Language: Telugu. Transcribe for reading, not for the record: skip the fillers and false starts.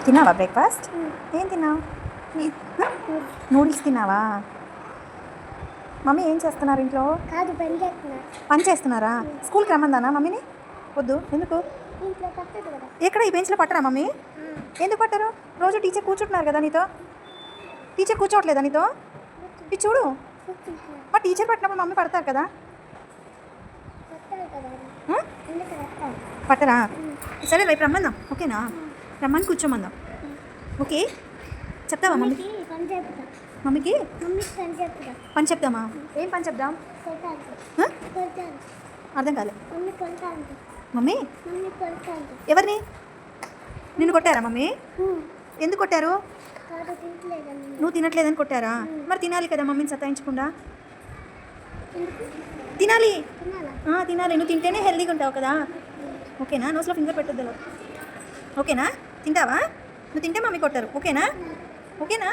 తిన్నావా బ్రేక్ఫాస్ట్? ఏం తిన్నావు? నూడిల్స్ తిన్నావా? మమ్మీ ఏం చేస్తున్నారు ఇంట్లో? కాదు, పని చేస్తున్నారా? స్కూల్కి రమ్మందానా మమ్మీని? వద్దు, ఎందుకు? ఎక్కడ ఈ బెంచ్లో పట్టరా మమ్మీ? ఎందుకు పట్టరు? రోజు టీచర్ కూర్చుంటున్నారు కదా నీతో. టీచర్ కూర్చోవట్లేదా నీతో? ఇది చూడు, మా టీచర్ పట్టినప్పుడు మమ్మీ పడతారు కదా. పట్టరా? సరే రేపు రమ్మందాం, ఓకేనా? రమ్మని కూర్చోమందాం, ఓకే? చెప్తావా మమ్మీకి? మమ్మీకి పని చెప్తామా? ఏం పని చెప్దాం? అర్థం కాలే. మమ్మీ ఎవరిని? నిన్ను కొట్టారా మమ్మీ? ఎందుకు కొట్టారు? నువ్వు తినట్లేదని కొట్టారా? మరి తినాలి కదా మమ్మీని సతాయించకుండా. తినాలి, తినాలి. నువ్వు తింటేనే హెల్తీగా ఉంటావు కదా, ఓకేనా? నోస్లో ఫింగర్ పెట్టొద్దు, ఓకేనా? తింటావా? నువ్వు తింటే మమ్మీ కొట్టారు, ఓకేనా? ఓకేనా?